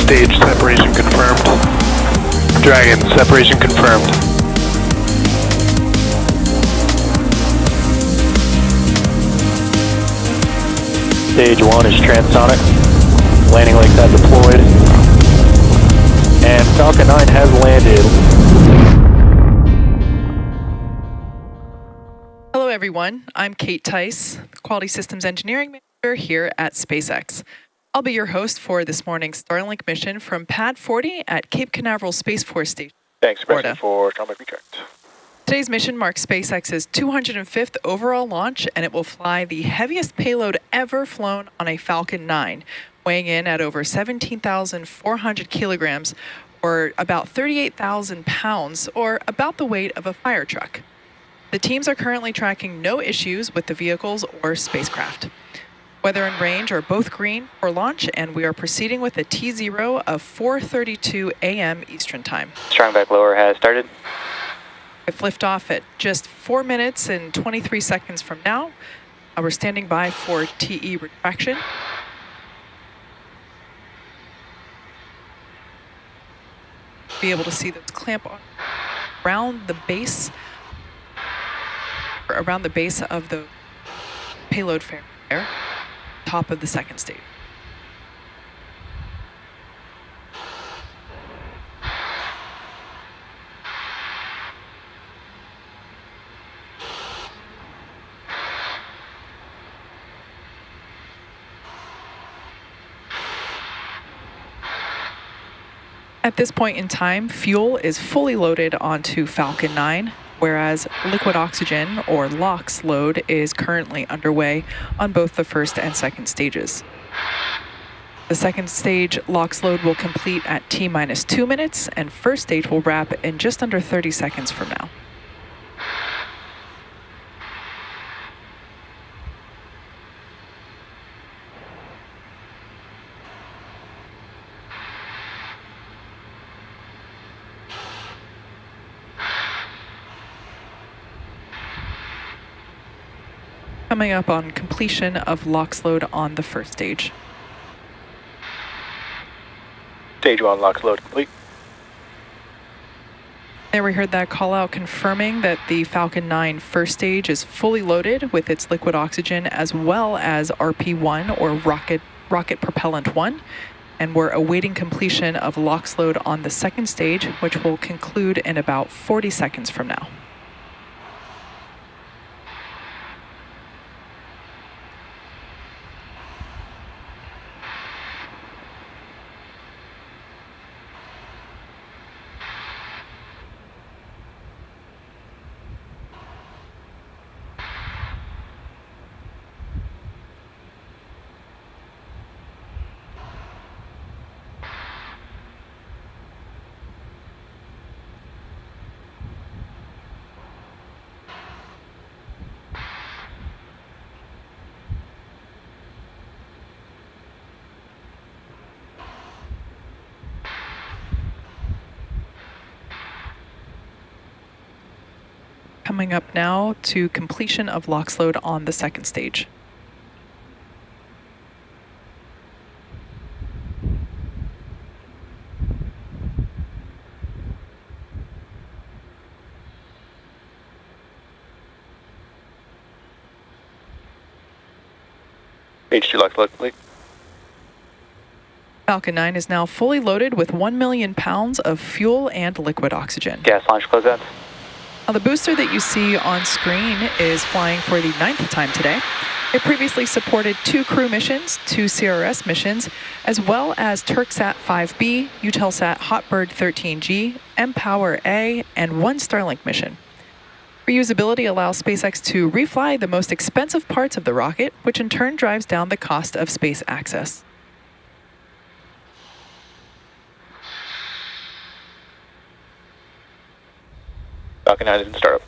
stage separation confirmed. Dragon, separation confirmed. Stage 1 is transonic. Landing legs have deployed. And Falcon 9 has landed. Hello everyone, I'm Kate Tice, Quality Systems Engineering Manager here at SpaceX. I'll be your host for this morning's Starlink mission from Pad 40 at Cape Canaveral Space Force Station. Thanks, President, for Starlink retract. Today's mission marks SpaceX's 205th overall launch, and it will fly the heaviest payload ever flown on a Falcon 9, weighing in at over 17,400 kilograms, or about 38,000 pounds, or about the weight of a fire truck. The teams are currently tracking no issues with the vehicles or spacecraft. Weather and range are both green for launch, and we are proceeding with a T0 of 4:32 a.m. Eastern Time. Strong back lower has started. With liftoff at just 4 minutes and 23 seconds from now. We're standing by for TE retraction. Be able to see this clamp around the base of the payload fare, top of the second stage. At this point in time, fuel is fully loaded onto Falcon 9, whereas liquid oxygen, or LOX load, is currently underway on both the first and second stages. The second stage LOX load will complete at T-minus 2 minutes, and first stage will wrap in just under 30 seconds from now. Coming up on completion of LOX load on the first stage. Stage 1 LOX load complete. There we heard that call out confirming that the Falcon 9 first stage is fully loaded with its liquid oxygen as well as RP1, or rocket propellant 1. And we're awaiting completion of LOX load on the second stage, which will conclude in about 40 seconds from now. Coming up now to completion of LOX load on the second stage. Stage 2 LOX load complete. Falcon 9 is now fully loaded with 1 million pounds of fuel and liquid oxygen. Gas launch closeouts. Now, the booster that you see on screen is flying for the 9th time today. It previously supported 2 crew missions, 2 CRS missions, as well as Turksat 5B, Eutelsat Hotbird 13G, mPower A, and 1 Starlink mission. Reusability allows SpaceX to refly the most expensive parts of the rocket, which in turn drives down the cost of space access. Falcon 9 is in startup.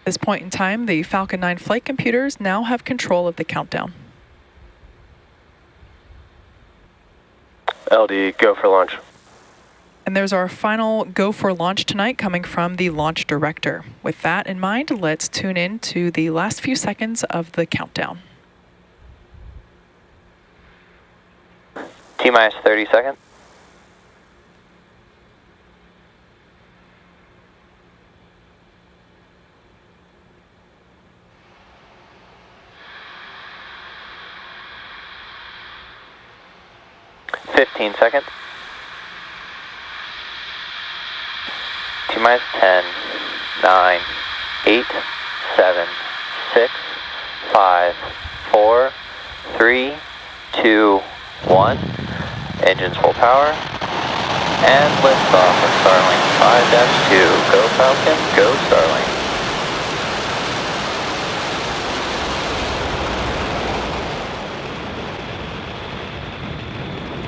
At this point in time, the Falcon 9 flight computers now have control of the countdown. LD, go for launch. And there's our final go for launch tonight coming from the launch director. With that in mind, let's tune in to the last few seconds of the countdown. T-minus 30 seconds. Seconds. T-minus 10, 9, 8, 7, 6, 5, 4, 3, 2, 1. Engines full power. And liftoff of Starlink 5-2. Go Falcon, go Starlink.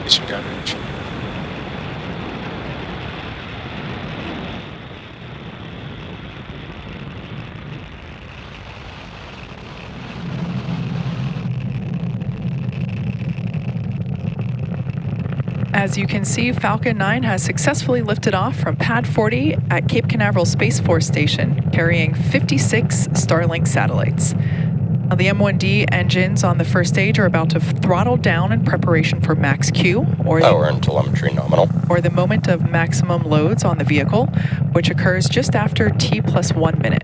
Mission coverage. As you can see, Falcon 9 has successfully lifted off from Pad 40 at Cape Canaveral Space Force Station, carrying 56 Starlink satellites. Now, the M1D engines on the first stage are about to throttle down in preparation for max Q, or power and telemetry nominal, or the moment of maximum loads on the vehicle, which occurs just after T plus 1 minute.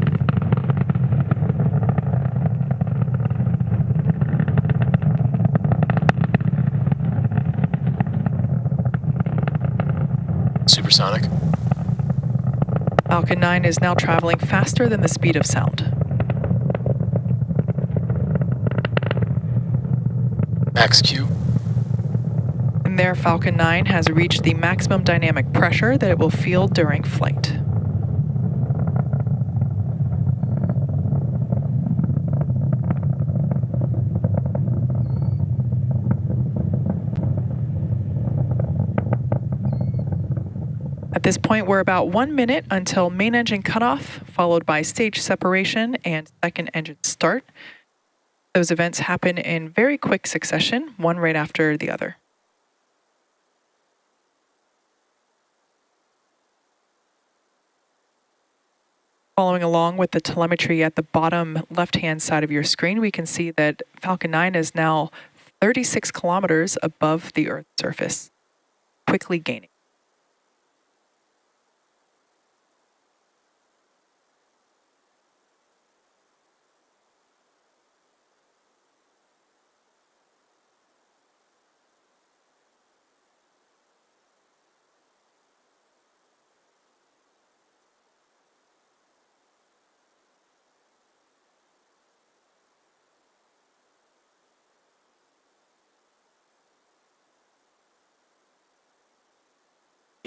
Supersonic. Falcon 9 is now traveling faster than the speed of sound. Max Q. And there, Falcon 9 has reached the maximum dynamic pressure that it will feel during flight. At this point, we're about 1 minute until main engine cutoff, followed by stage separation and second engine start. Those events happen in very quick succession, one right after the other. Following along with the telemetry at the bottom left-hand side of your screen, we can see that Falcon 9 is now 36 kilometers above the Earth's surface, quickly gaining.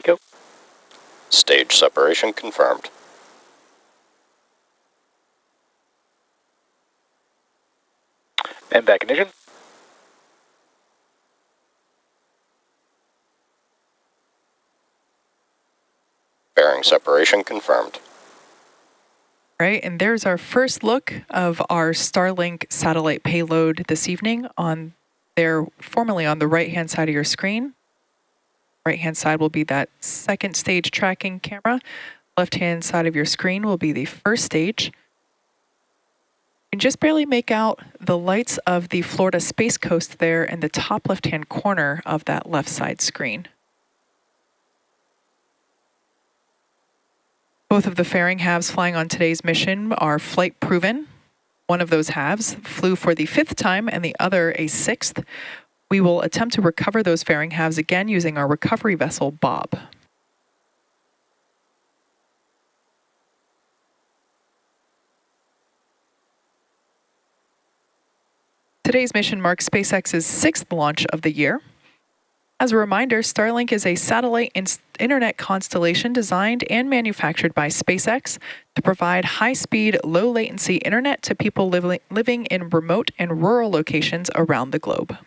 Go. Stage separation confirmed. And back ignition. Bearing separation confirmed. Right, and there's our first look of our Starlink satellite payload this evening on there, formerly on the right-hand side of your screen. Right-hand side will be that second stage tracking camera. Left-hand side of your screen will be the first stage. You can just barely make out the lights of the Florida Space Coast there in the top left-hand corner of that left side screen. Both of the fairing halves flying on today's mission are flight proven. One of those halves flew for the 5th time and the other a 6th. We will attempt to recover those fairing halves again using our recovery vessel, Bob. Today's mission marks SpaceX's 6th launch of the year. As a reminder, Starlink is a satellite internet constellation designed and manufactured by SpaceX to provide high-speed, low-latency internet to people living in remote and rural locations around the globe.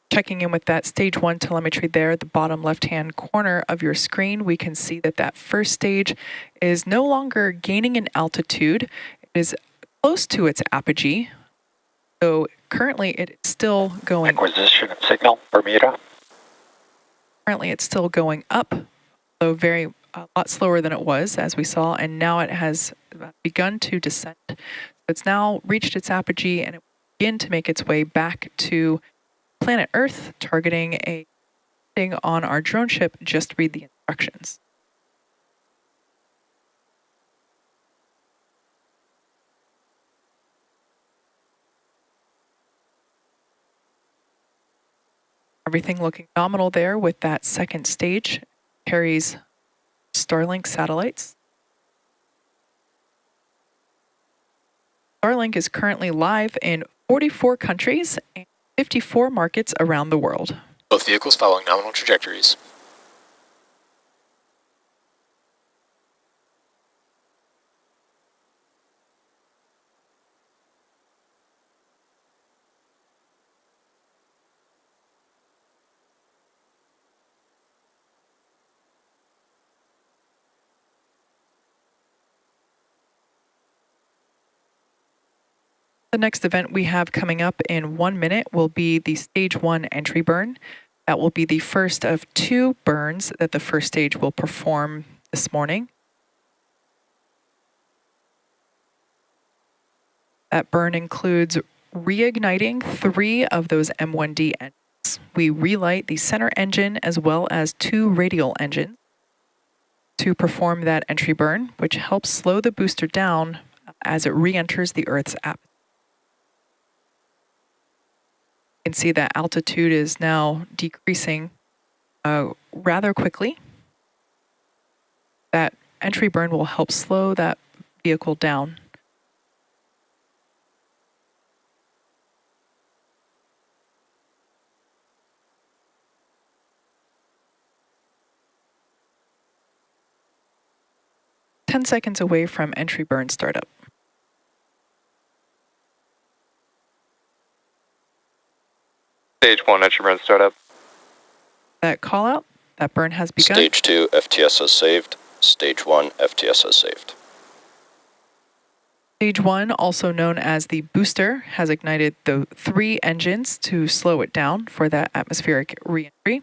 Checking in with that stage 1 telemetry there at the bottom left-hand corner of your screen, we can see that that first stage is no longer gaining in altitude. It is close to its apogee. So currently it's still going. Acquisition of signal, Bermuda. Currently it's still going up, though a lot slower than it was, as we saw, and now it has begun to descend. It's now reached its apogee, and it will begin to make its way back to planet Earth, targeting a landing on our drone ship. Just read the instructions. Everything looking nominal there with that second stage. Carries Starlink satellites. Starlink is currently live in 44 countries and 54 markets around the world. Both vehicles following nominal trajectories. The next event we have coming up in 1 minute will be the stage 1 entry burn. That will be the first of 2 burns that the first stage will perform this morning. That burn includes reigniting 3 of those M1D engines. We relight the center engine as well as 2 radial engines to perform that entry burn, which helps slow the booster down as it re-enters the Earth's atmosphere. You can see that altitude is now decreasing rather quickly. That entry burn will help slow that vehicle down. Ten seconds away from entry burn startup. Stage 1 entry burn startup. That call out, that burn has begun. Stage 2 FTS is saved. Stage 1 FTS is saved. Stage 1, also known as the booster, has ignited the 3 engines to slow it down for that atmospheric re-entry.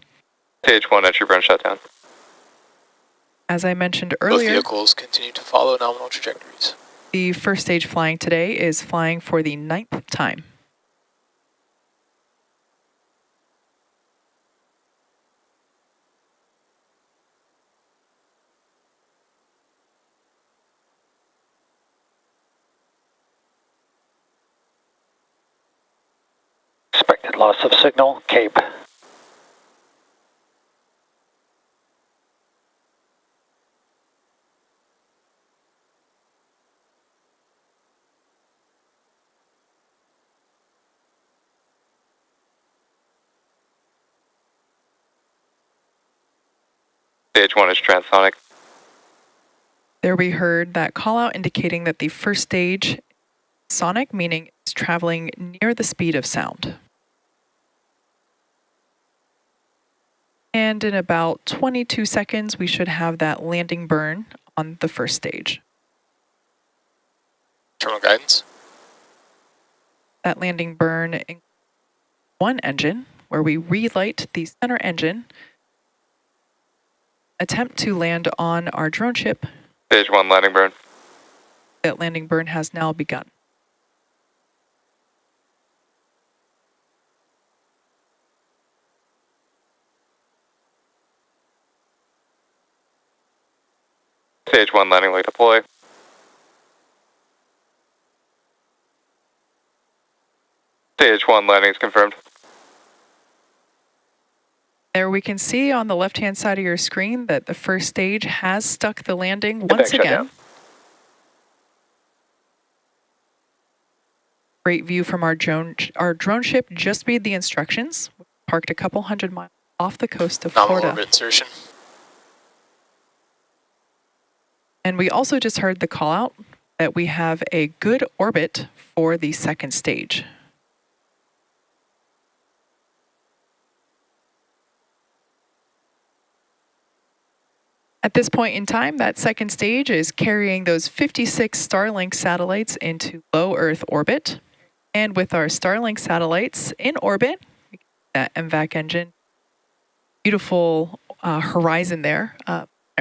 Stage 1 entry burn shutdown. As I mentioned earlier, Both vehicles continue to follow nominal trajectories. the first stage flying today is flying for the 9th time. Expected loss of signal, Cape. Stage 1 is transonic. There we heard that call out indicating that the first stage is sonic, meaning it's traveling near the speed of sound. And in about 22 seconds, we should have that landing burn on the first stage. Terminal guidance. That landing burn includes 1 engine, where we relight the center engine, attempt to land on our drone ship. Stage 1 landing burn. That landing burn has now begun. Stage 1 landing leg deploy. Stage 1 landing is confirmed. There we can see on the left-hand side of your screen that the first stage has stuck the landing once again. Great view from our drone ship. Just read the instructions. Parked a couple hundred miles off the coast of Nominal Florida. orbit insertion. And we also just heard the call out that we have a good orbit for the second stage. At this point in time, that second stage is carrying those 56 Starlink satellites into low Earth orbit. And with our Starlink satellites in orbit, that MVAC engine, beautiful horizon there,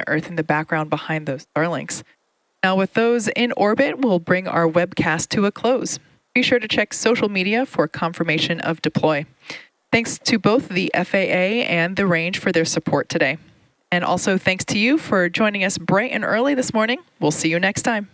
Earth in the background behind those Starlinks. Now with those in orbit, we'll bring our webcast to a close. Be sure to check social media for confirmation of deploy. Thanks to both the FAA and the range for their support today. And also thanks to you for joining us bright and early this morning. We'll see you next time.